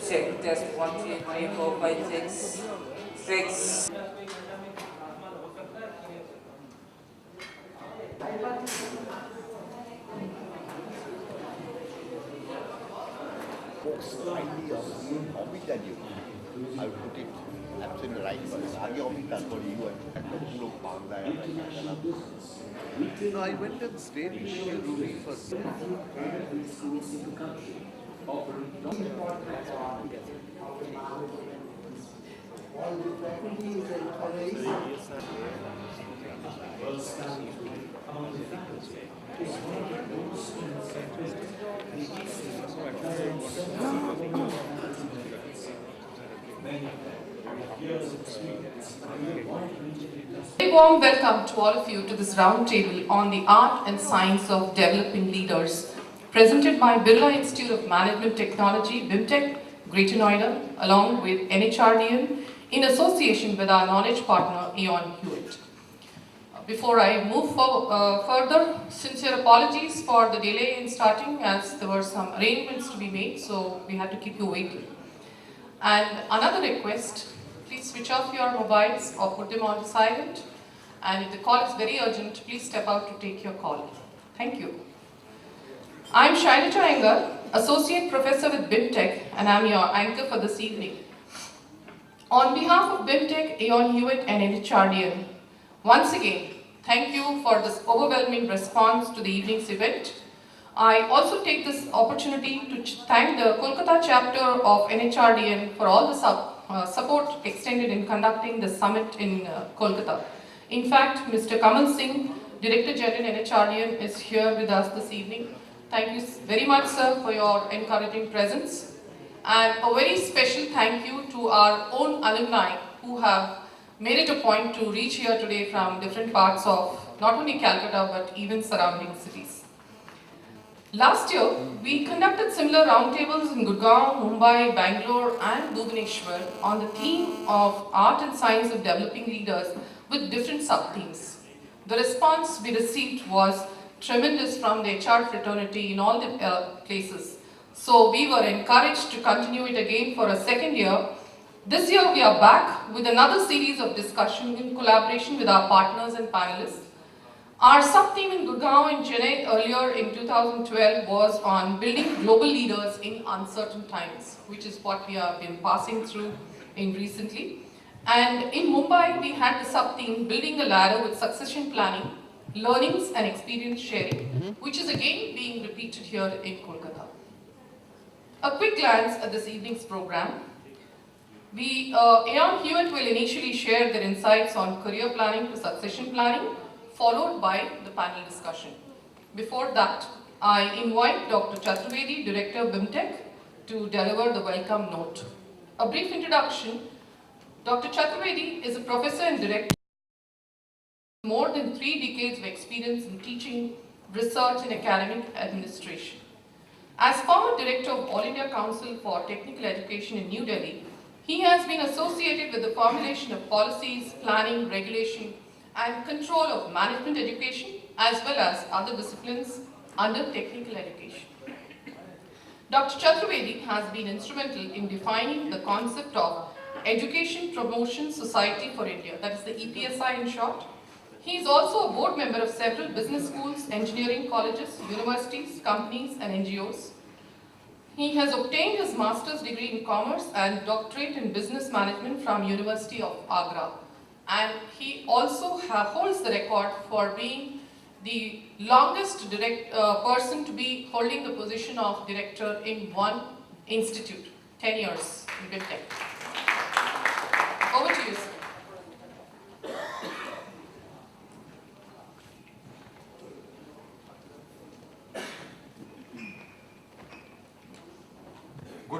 Check test 1, 2, 3, 4, 5, 6, 6. Slightly orbit than you. I will put it absolutely right first. आगे orbit था थोड़ी you and पूरा भागना है No, I went and stayed in the room first. All the faculties and colleagues among the faculty is one of those A warm welcome to all of you to this roundtable on the art and science of developing leaders, presented by Birla Institute of Management Technology, BIMTech, Greater Noida, along with NHRDN, in association with our knowledge partner, Aon Hewitt. Before I move further, sincere apologies for the delay in starting, as there were some arrangements to be made, so we had to keep you waiting. And another request, please switch off your mobiles or put them on silent. And if the call is very urgent, please step out to take your call. Thank you. I'm Shailaja Iyengar, Associate Professor with BIMTech, and I'm your anchor for this evening. On behalf of BIMTech, Aon Hewitt and NHRDN, once again, thank you for this overwhelming response to the evening's event. I also take this opportunity to thank the Kolkata chapter of NHRDN for all the support extended in conducting the summit in Kolkata. In fact, Mr. Kamal Singh, Director General NHRDN, is here with us this evening. Thank you very much, sir, for your encouraging presence. And a very special thank you to our own alumni who have made it a point to reach here today from different parts of not only Calcutta but even surrounding cities. Last year, we conducted similar roundtables in Gurgaon, Mumbai, Bangalore and Bhubaneswar on the theme of art and science of developing leaders with different sub-themes. The response we received was tremendous from the HR fraternity in all the places. So we were encouraged to continue it again for a second year. This year we are back with another series of discussion in collaboration with our partners and panelists. Our sub-theme in Gurgaon and Chennai earlier in 2012 was on building global leaders in uncertain times, which is what we have been passing through in recently. And in Mumbai, we had the sub-theme building a ladder with succession planning, learnings and experience sharing, which is again being repeated here in Kolkata. A quick glance at this evening's program. Aon Hewitt will initially share their insights on career planning to succession planning, followed by the panel discussion. Before that, I invite Dr. Chaturvedi, Director BIMTech, to deliver the welcome note. A brief introduction. Dr. Chaturvedi is a professor and director with more than 3 decades of experience in teaching, research and academic administration. As former director of All India Council for Technical Education in New Delhi, he has been associated with the formulation of policies, planning, regulation, and control of management education as well as other disciplines under technical education. Dr. Chaturvedi has been instrumental in defining the concept of Education Promotion Society for India, that is the EPSI in short. He is also a board member of several business schools, engineering colleges, universities, companies and NGOs. He has obtained his master's degree in commerce and doctorate in business management from University of Agra. And he also holds the record for being the longest person to be holding the position of director in one institute, 10 years in BIMTech. Over to you, sir.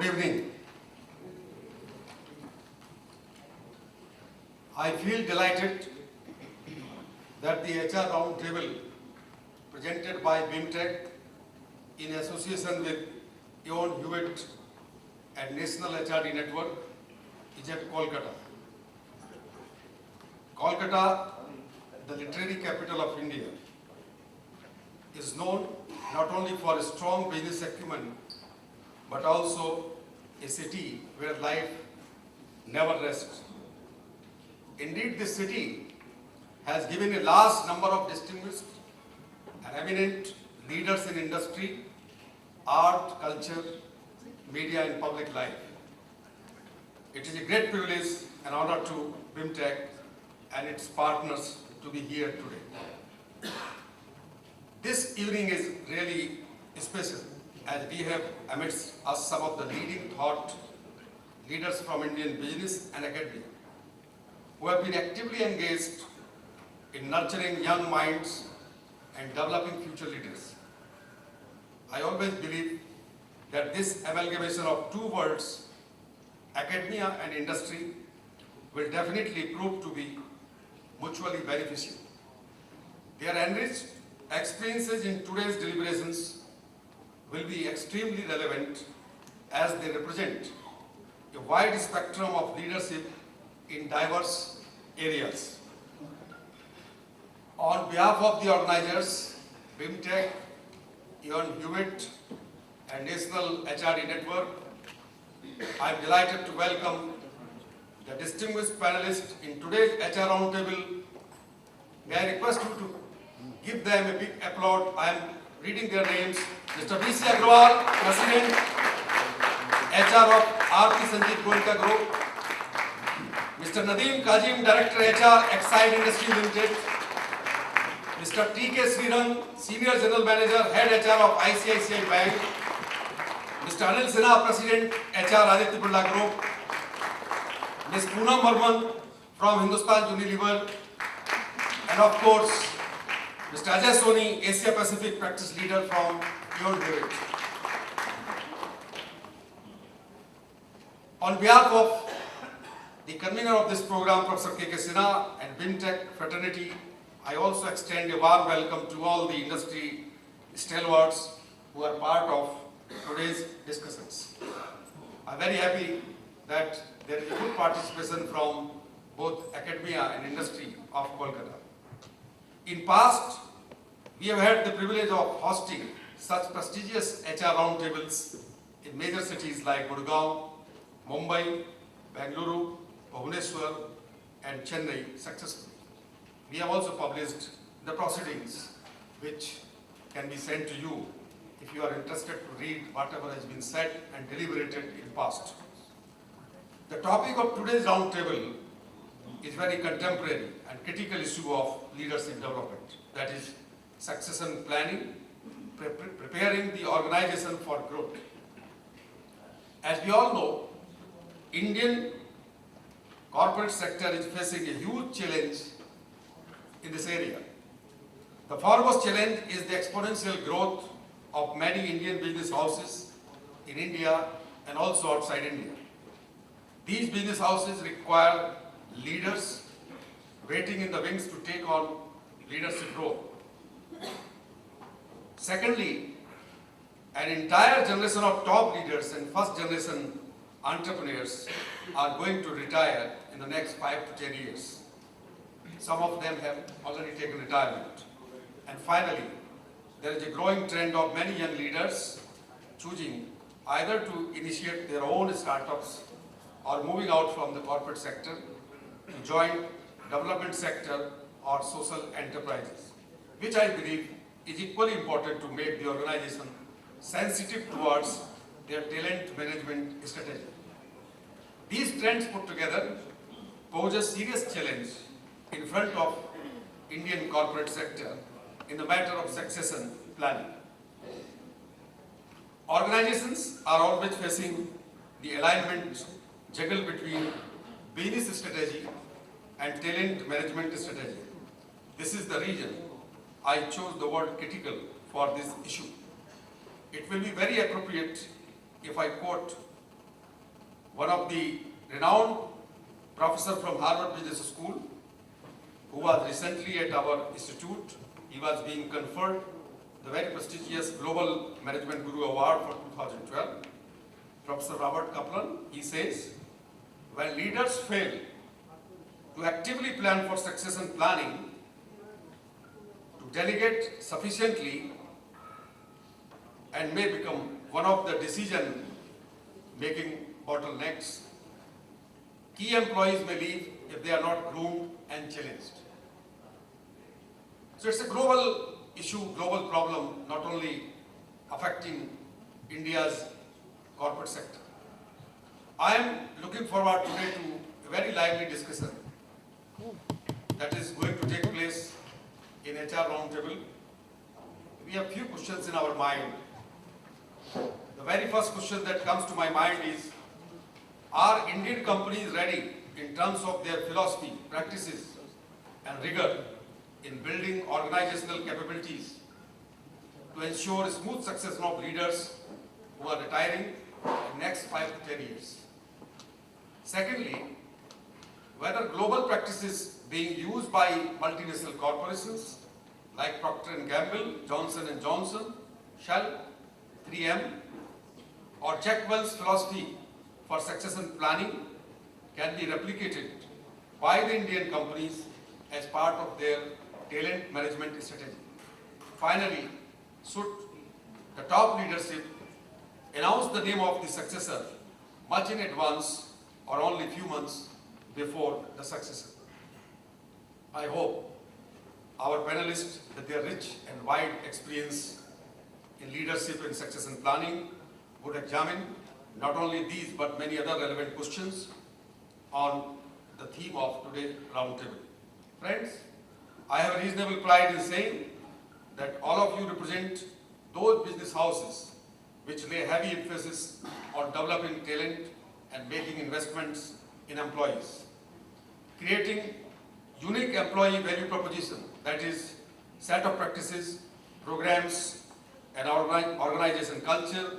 Good evening. I feel delighted that the HR Roundtable presented by BIMTech in association with Ion Hewitt and National HRD Network is at Kolkata. Kolkata, the literary capital of India, is known not only for a strong business acumen, but also a city where life never rests. Indeed, this city has given a large number of distinguished and eminent leaders in industry, art, culture, media and public life. It is a great privilege and honor to BIMTech and its partners to be here today. This evening is really special as we have amidst us some of the leading thought leaders from Indian business and academia who have been actively engaged in nurturing young minds and developing future leaders. I always believe that this amalgamation of two worlds, academia and industry, will definitely prove to be mutually beneficial. Their enriched experiences in today's deliberations will be extremely relevant as they represent a wide spectrum of leadership in diverse areas. On behalf of the organizers, BIMTech, Ion Hewitt and National HRD Network, I am delighted to welcome the distinguished panelists in today's HR Roundtable. May I request you to give them a big applaud. I am reading their names. Mr. B.C. Agrawal, President, HR of Aarti Sanjeev Goenka Group. Mr. Nadeem Kazim, Director HR, Exide Industries Limited. Mr. T.K. Srirang, Senior General Manager, Head HR of ICICI Bank. Mr. Anil Sinha, President, HR, Aditya Birla Group. Ms. Poonam Varman from Hindustan Unilever. And of course, Mr. Ajay Soni, Asia Pacific Practice Leader from Ion Hewitt. On behalf of the convener of this program, Professor K.K. Sinha and BIMTech fraternity, I also extend a warm welcome to all the industry stalwarts who are part of today's discussions. I'm very happy that there is a good participation from both academia and industry of Kolkata. In past, we have had the privilege of hosting such prestigious HR roundtables in major cities like Gurgaon, Mumbai, Bengaluru, Bhubaneswar and Chennai successfully. We have also published the proceedings which can be sent to you if you are interested to read whatever has been said and deliberated in past. The topic of today's roundtable is very contemporary and critical issue of leadership development, that is succession planning, preparing the organization for growth. As we all know, Indian corporate sector is facing a huge challenge in this area. The foremost challenge is the exponential growth of many Indian business houses in India and also outside India. These business houses require leaders waiting in the wings to take on leadership role. Secondly, an entire generation of top leaders and first generation entrepreneurs are going to retire in the next 5 to 10 years. Some of them have already taken retirement. And finally, there is a growing trend of many young leaders choosing either to initiate their own startups or moving out from the corporate sector to join development sector or social enterprises, which I believe is equally important to make the organization sensitive towards their talent management strategy. These trends put together pose a serious challenge in front of Indian corporate sector in the matter of succession planning. Organizations are always facing the alignment juggle between business strategy and talent management strategy. This is the reason I chose the word critical for this issue. It will be very appropriate if I quote one of the renowned professor from Harvard Business School, who was recently at our institute. He was being conferred the very prestigious Global Management Guru Award for 2012. Professor Robert Kaplan, he says, when leaders fail to actively plan for succession planning, to delegate sufficiently, and may become one of the decision-making bottlenecks, key employees may leave if they are not groomed and challenged. So it's a global issue, global problem, not only affecting India's corporate sector. I am looking forward today to a very lively discussion that is going to take place in HR Roundtable. We have few questions in our mind. The very first question that comes to my mind is, are Indian companies ready in terms of their philosophy, practices, and rigor in building organizational capabilities to ensure smooth succession of leaders who are retiring in the next 5 to 10 years? Secondly, whether global practices being used by multinational corporations like Procter & Gamble, Johnson & Johnson, Shell, 3M, or Jack Welch's philosophy for succession planning can be replicated by the Indian companies as part of their talent management strategy. Finally, should the top leadership announce the name of the successor much in advance or only few months before the successor? I hope our panelists, with their rich and wide experience in leadership and succession planning, would examine not only these but many other relevant questions on the theme of today's roundtable. Friends, I have a reasonable pride in saying that all of you represent those business houses which lay heavy emphasis on developing talent and making investments in employees, creating unique employee value proposition, that is, set of practices, programs, and organization culture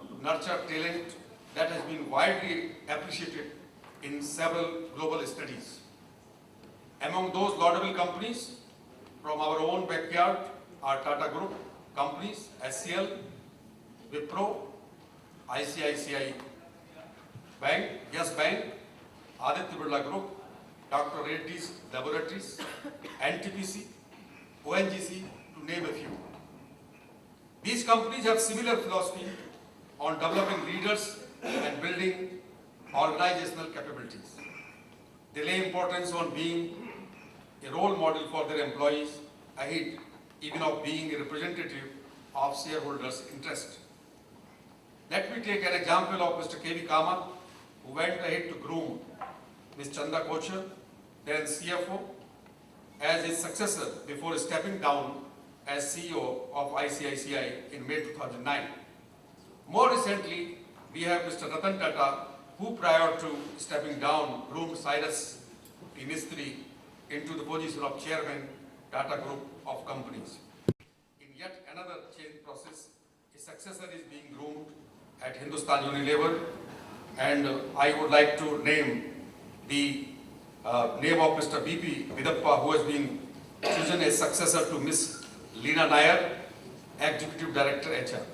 to nurture talent that has been widely appreciated in several global studies. Among those laudable companies from our own backyard are Tata Group companies, SCL, Wipro, ICICI Bank, Yes Bank, Aditya Birla Group, Dr. Reddy's Laboratories, NTPC, ONGC, to name a few. These companies have similar philosophy on developing leaders and building organizational capabilities. They lay importance on being a role model for their employees ahead even of being a representative of shareholders' interest. Let me take an example of Mr. K.V. Kamath, who went ahead to groom Ms. Chanda Kochhar, then CFO, as his successor before stepping down as CEO of ICICI in May 2009. More recently, we have Mr. Ratan Tata, who prior to stepping down groomed Cyrus P. Mistry into the position of chairman Tata Group of Companies. In yet another change process, a successor is being groomed at Hindustan Unilever, and I would like to name the name of Mr. B.P. Vidappa, who has been chosen as successor to Ms. Leena Nair, Executive Director HR.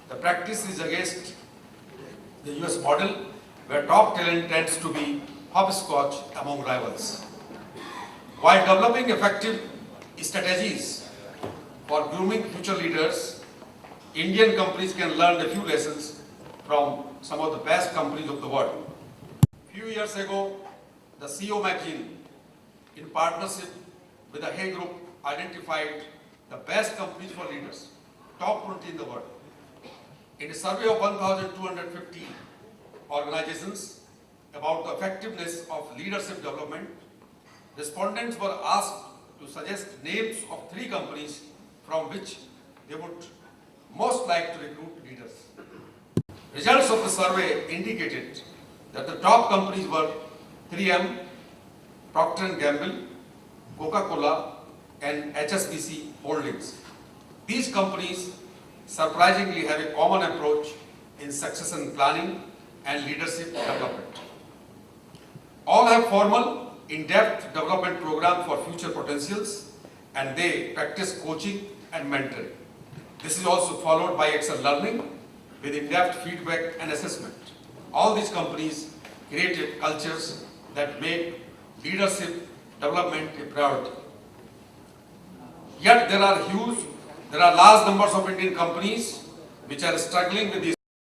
The practice is against the US model, where top talent tends to be hopscotch among rivals. While developing effective strategies for grooming future leaders, Indian companies can learn a few lessons from some of the best companies of the world. A few years ago, the CEO magazine, in partnership with the Hay Group, identified the best companies for leaders, top 20 in the world. In a survey of 1,250 organizations about the effectiveness of leadership development, respondents were asked to suggest names of 3 companies from which they would most like to recruit leaders. Results of the survey indicated that the top companies were 3M, Procter & Gamble, Coca-Cola, and HSBC Holdings. These companies surprisingly have a common approach in succession planning and leadership development. All have formal, in-depth development program for future potentials, and they practice coaching and mentoring. This is also followed by excel learning with in-depth feedback and assessment. All these companies created cultures that make leadership development a priority. Yet there are large numbers of Indian companies which are struggling with these